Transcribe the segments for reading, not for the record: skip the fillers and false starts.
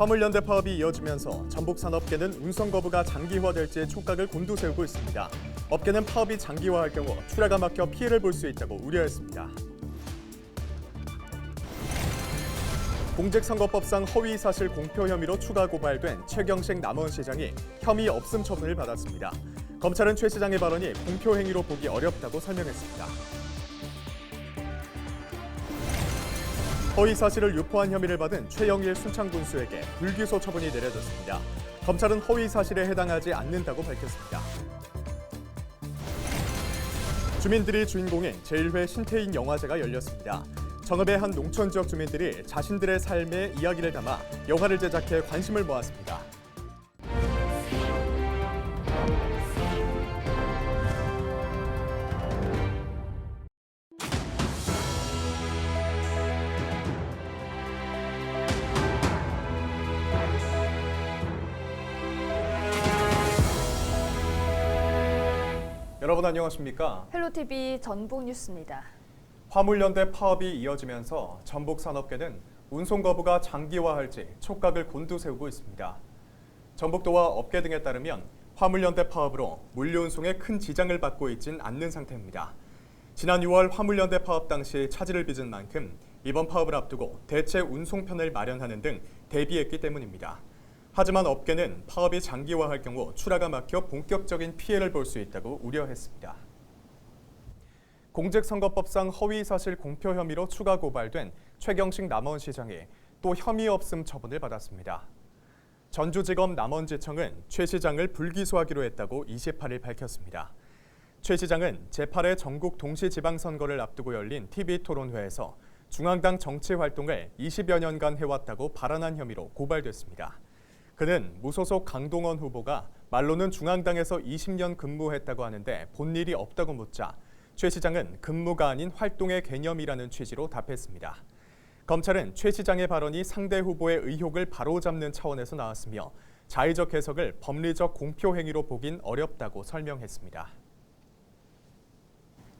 화물연대 파업이 이어지면서 전북산업계는 운송 거부가 장기화될지 촉각을 곤두세우고 있습니다. 업계는 파업이 장기화할 경우 출하가 막혀 피해를 볼 수 있다고 우려했습니다. 공직선거법상 허위사실 공표 혐의로 추가 고발된 최경식 남원시장이 혐의 없음 처분을 받았습니다. 검찰은 최 시장의 발언이 공표 행위로 보기 어렵다고 설명했습니다. 허위사실을 유포한 혐의를 받은 최영일 순창군수에게 불기소 처분이 내려졌습니다. 검찰은 허위사실에 해당하지 않는다고 밝혔습니다. 주민들이 주인공인 제1회 신태인 영화제가 열렸습니다. 정읍의 한 농촌 지역 주민들이 자신들의 삶의 이야기를 담아 영화를 제작해 관심을 모았습니다. 여러분 안녕하십니까? 헬로티비 전북 뉴스입니다. 화물연대 파업이 이어지면서 전북산업계는 운송 거부가 장기화할지 촉각을 곤두세우고 있습니다. 전북도와 업계 등에 따르면 화물연대 파업으로 물류운송에 큰 지장을 받고 있진 않는 상태입니다. 지난 6월 화물연대 파업 당시 차질을 빚은 만큼 이번 파업을 앞두고 대체 운송편을 마련하는 등 대비했기 때문입니다. 하지만 업계는 파업이 장기화할 경우 출하가 막혀 본격적인 피해를 볼 수 있다고 우려했습니다. 공직선거법상 허위사실 공표 혐의로 추가 고발된 최경식 남원시장이 또 혐의 없음 처분을 받았습니다. 전주지검 남원지청은 최 시장을 불기소하기로 했다고 28일 밝혔습니다. 최 시장은 제8회 전국 동시지방선거를 앞두고 열린 TV토론회에서 중앙당 정치 활동을 20여 년간 해왔다고 발언한 혐의로 고발됐습니다. 그는 무소속 강동원 후보가 말로는 중앙당에서 20년 근무했다고 하는데 본 일이 없다고 묻자 최 시장은 근무가 아닌 활동의 개념이라는 취지로 답했습니다. 검찰은 최 시장의 발언이 상대 후보의 의혹을 바로잡는 차원에서 나왔으며 자의적 해석을 법리적 공표 행위로 보긴 어렵다고 설명했습니다.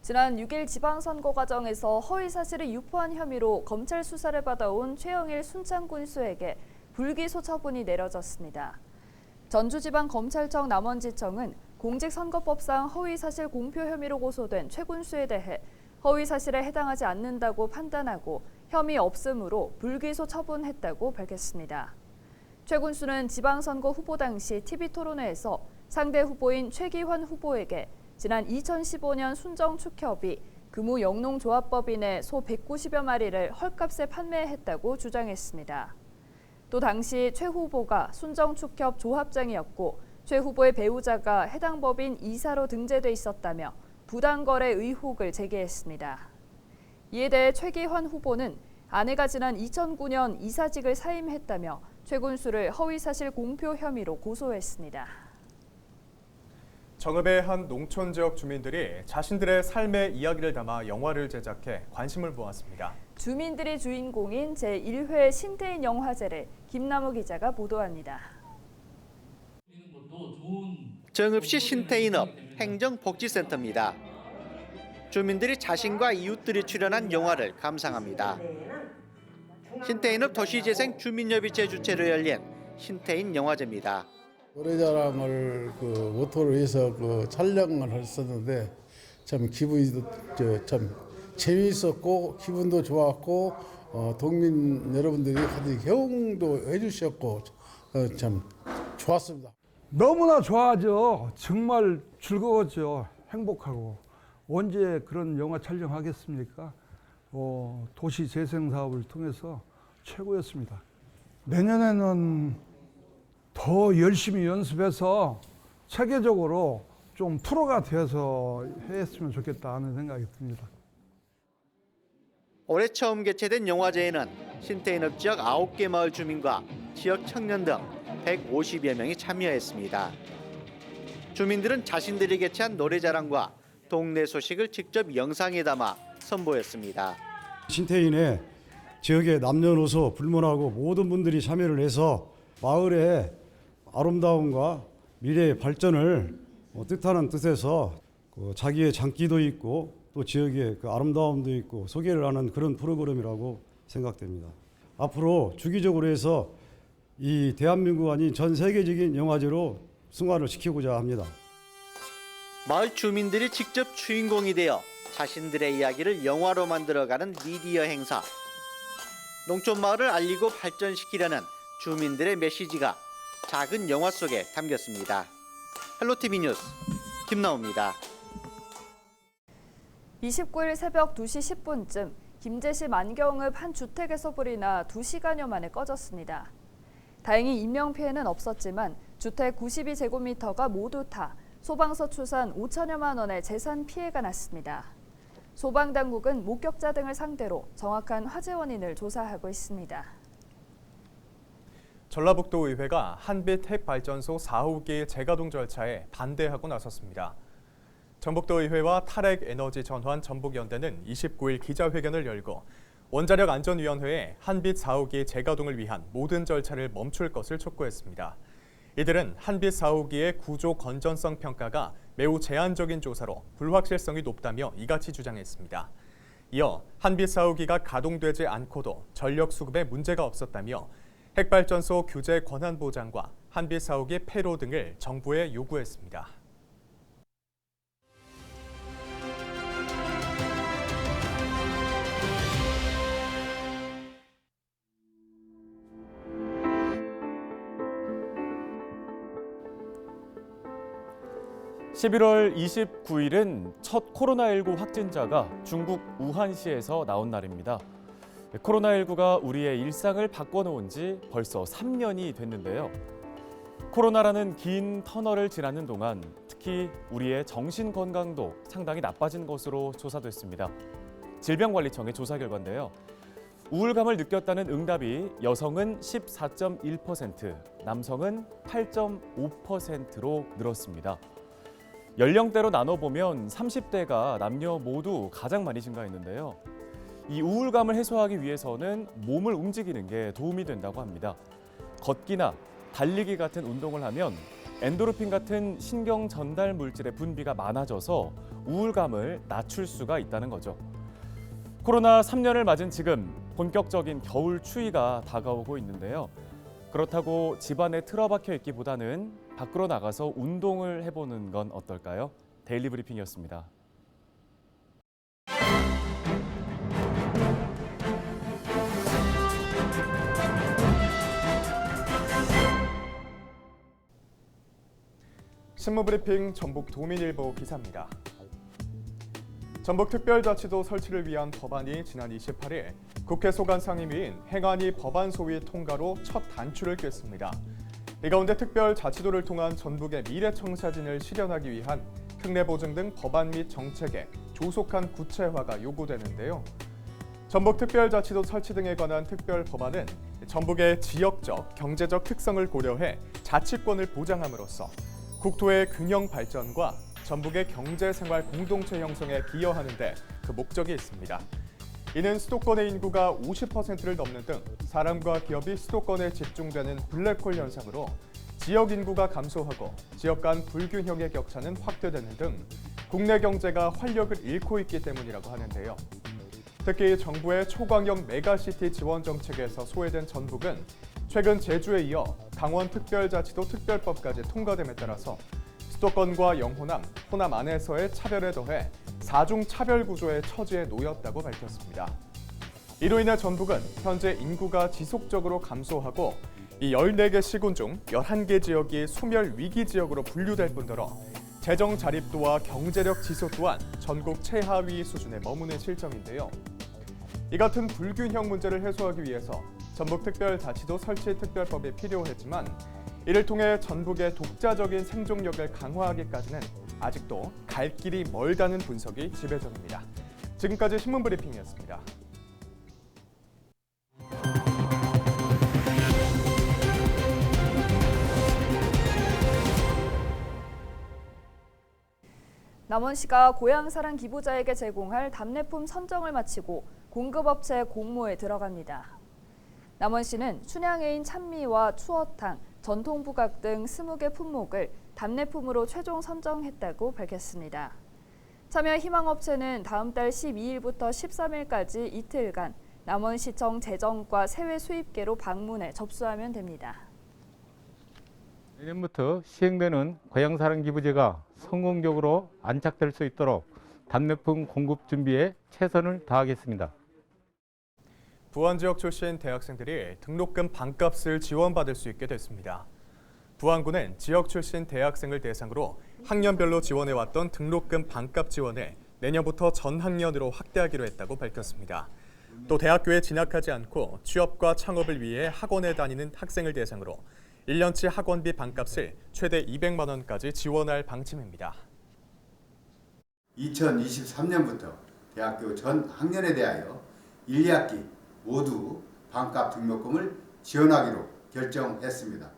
지난 6일 지방선거 과정에서 허위사실을 유포한 혐의로 검찰 수사를 받아온 최영일 순창군수에게 불기소 처분이 내려졌습니다. 전주지방검찰청 남원지청은 공직선거법상 허위사실 공표 혐의로 고소된 최 군수에 대해 허위사실에 해당하지 않는다고 판단하고 혐의 없음으로 불기소 처분했다고 밝혔습니다. 최 군수는 지방선거 후보 당시 TV토론회에서 상대 후보인 최기환 후보에게 지난 2015년 순정축협이 금우영농조합법인의 소 190여 마리를 헐값에 판매했다고 주장했습니다. 또 당시 최 후보가 순정축협 조합장이었고 최 후보의 배우자가 해당 법인 이사로 등재돼 있었다며 부당거래 의혹을 제기했습니다. 이에 대해 최기환 후보는 아내가 지난 2009년 이사직을 사임했다며 최 군수를 허위사실 공표 혐의로 고소했습니다. 정읍의 한 농촌 지역 주민들이 자신들의 삶의 이야기를 담아 영화를 제작해 관심을 모았습니다. 주민들이 주인공인 제1회 신태인 영화제를 김남우 기자가 보도합니다. 정읍시 신태인읍 행정복지센터입니다. 주민들이 자신과 이웃들이 출연한 영화를 감상합니다. 신태인읍 도시재생 주민협의 제주체로 열린 신태인 영화제입니다. 노래자랑을 모토로 해서 촬영을 했었는데 참 기분이 참 재미있었고 기분도 좋았고 동민 여러분들이 호응도 해주셨고 참 좋았습니다. 너무나 좋아하죠. 정말 즐거웠죠. 행복하고 언제 그런 영화 촬영하겠습니까? 도시 재생 사업을 통해서 최고였습니다. 내년에는 더 열심히 연습해서 체계적으로 좀 프로가 되어서 했으면 좋겠다 하는 생각이 듭니다. 올해 처음 개최된 영화제에는 신태인읍 지역 9개 마을 주민과 지역 청년 등 150여 명이 참여했습니다. 주민들은 자신들이 개최한 노래자랑과 동네 소식을 직접 영상에 담아 선보였습니다. 신태인의 지역의 남녀노소 불문하고 모든 분들이 참여를 해서 마을의 아름다움과 미래의 발전을 뜻하는 뜻에서 자기의 장기도 있고 또 지역의 아름다움도 있고 소개를 하는 그런 프로그램이라고 생각됩니다. 앞으로 주기적으로 해서 이 대한민국 아닌 전 세계적인 영화제로 승화를 시키고자 합니다. 마을 주민들이 직접 주인공이 되어 자신들의 이야기를 영화로 만들어가는 미디어 행사. 농촌 마을을 알리고 발전시키려는 주민들의 메시지가 작은 영화 속에 담겼습니다. 헬로티비 뉴스 김나옵니다. 29일 새벽 2시 10분쯤 김제시 만경읍 한 주택에서 불이 나 2시간여 만에 꺼졌습니다. 다행히 인명피해는 없었지만 주택 92제곱미터가 모두 타 소방서 추산 5천여만 원의 재산 피해가 났습니다. 소방당국은 목격자 등을 상대로 정확한 화재 원인을 조사하고 있습니다. 전라북도 의회가 한빛 핵발전소 4호기 재가동 절차에 반대하고 나섰습니다. 전북도 의회와 탈핵에너지 전환 전북연대는 29일 기자회견을 열고 원자력 안전위원회에 한빛 4호기 재가동을 위한 모든 절차를 멈출 것을 촉구했습니다. 이들은 한빛 4호기의 구조 건전성 평가가 매우 제한적인 조사로 불확실성이 높다며 이같이 주장했습니다. 이어 한빛 4호기가 가동되지 않고도 전력 수급에 문제가 없었다며 핵발전소 규제 권한 보장과 한빛 4호기 폐로 등을 정부에 요구했습니다. (11월 29일은) 첫 코로나19 확진자가 중국 우한시에서 나온 날입니다. 코로나19가 우리의 일상을 바꿔놓은 지 벌써 3년이 됐는데요. 코로나라는 긴 터널을 지나는 동안 특히 우리의 정신 건강도 상당히 나빠진 것으로 조사됐습니다. 질병관리청의 조사 결과인데요. 우울감을 느꼈다는 응답이 여성은 14.1%, 남성은 8.5%로 늘었습니다. 연령대로 나눠보면 30대가 남녀 모두 가장 많이 증가했는데요. 이 우울감을 해소하기 위해서는 몸을 움직이는 게 도움이 된다고 합니다. 걷기나 달리기 같은 운동을 하면 엔도르핀 같은 신경 전달 물질의 분비가 많아져서 우울감을 낮출 수가 있다는 거죠. 코로나 3년을 맞은 지금 본격적인 겨울 추위가 다가오고 있는데요. 그렇다고 집안에 틀어박혀 있기보다는 밖으로 나가서 운동을 해보는 건 어떨까요? 데일리 브리핑이었습니다. 신문브리핑 전북 도민일보 기사입니다. 전북특별자치도 설치를 위한 법안이 지난 28일 국회 소관상임위인 행안위 법안 소위 통과로 첫 단추를 꿰습니다. 이 가운데 특별자치도를 통한 전북의 미래청사진을 실현하기 위한 특례 보증 등 법안 및 정책의 조속한 구체화가 요구되는데요. 전북특별자치도 설치 등에 관한 특별 법안은 전북의 지역적, 경제적 특성을 고려해 자치권을 보장함으로써 국토의 균형 발전과 전북의 경제생활 공동체 형성에 기여하는 데 그 목적이 있습니다. 이는 수도권의 인구가 50%를 넘는 등 사람과 기업이 수도권에 집중되는 블랙홀 현상으로 지역 인구가 감소하고 지역 간 불균형의 격차는 확대되는 등 국내 경제가 활력을 잃고 있기 때문이라고 하는데요. 특히 정부의 초광역 메가시티 지원 정책에서 소외된 전북은 최근 제주에 이어 강원특별자치도 특별법까지 통과됨에 따라서 수도권과 영호남, 호남 안에서의 차별에 더해 4중 차별 구조의 처지에 놓였다고 밝혔습니다. 이로 인해 전북은 현재 인구가 지속적으로 감소하고 이 14개 시군 중 11개 지역이 소멸 위기 지역으로 분류될 뿐더러 재정 자립도와 경제력 지속 또한 전국 최하위 수준에 머무는 실정인데요. 이 같은 불균형 문제를 해소하기 위해서 전북특별자치도 설치 특별법이 필요했지만 이를 통해 전북의 독자적인 생존력을 강화하기까지는 아직도 갈 길이 멀다는 분석이 지배적입니다. 지금까지 신문브리핑이었습니다. 남원시가 고향사랑 기부자에게 제공할 답례품 선정을 마치고 공급업체 공모에 들어갑니다. 남원시는 춘향애인 찬미와 추어탕, 전통부각 등 20개 품목을 답례품으로 최종 선정했다고 밝혔습니다. 참여 희망업체는 다음 달 12일부터 13일까지 이틀간 남원시청 재정과 세외 수입계로 방문해 접수하면 됩니다. 내년부터 시행되는 고향사랑기부제가 성공적으로 안착될 수 있도록 답례품 공급 준비에 최선을 다하겠습니다. 부안 지역 출신 대학생들이 등록금 반값을 지원받을 수 있게 됐습니다. 부안군은 지역 출신 대학생을 대상으로 학년별로 지원해왔던 등록금 반값 지원을 내년부터 전 학년으로 확대하기로 했다고 밝혔습니다. 또 대학교에 진학하지 않고 취업과 창업을 위해 학원에 다니는 학생을 대상으로 1년치 학원비 반값을 최대 200만 원까지 지원할 방침입니다. 2023년부터 대학교 전 학년에 대하여 1, 2학기 모두 반값 등록금을 지원하기로 결정했습니다.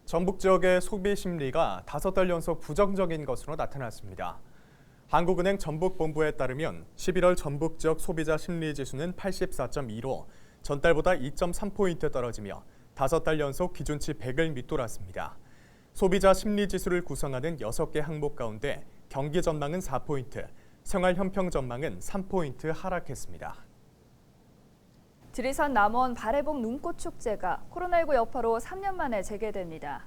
전북 지역의 소비 심리가 5달 연속 부정적인 것으로 나타났습니다. 한국은행 전북본부에 따르면 11월 전북 지역 소비자 심리지수는 84.2로 전달보다 2.3포인트 떨어지며 5달 연속 기준치 100을 밑돌았습니다. 소비자 심리지수를 구성하는 6개 항목 가운데 경기 전망은 4포인트, 생활 형평 전망은 3포인트 하락했습니다. 지리산 남원 발해봉 눈꽃 축제가 코로나19 여파로 3년 만에 재개됩니다.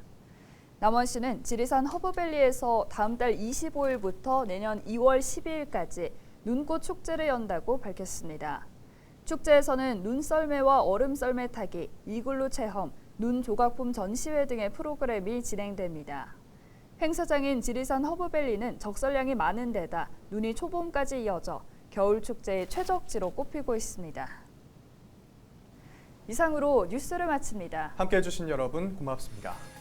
남원시는 지리산 허브밸리에서 다음 달 25일부터 내년 2월 12일까지 눈꽃 축제를 연다고 밝혔습니다. 축제에서는 눈썰매와 얼음썰매 타기, 이글루 체험, 눈 조각품 전시회 등의 프로그램이 진행됩니다. 행사장인 지리산 허브밸리는 적설량이 많은 데다 눈이 초봄까지 이어져 겨울 축제의 최적지로 꼽히고 있습니다. 이상으로 뉴스를 마칩니다. 함께해 주신 여러분 고맙습니다.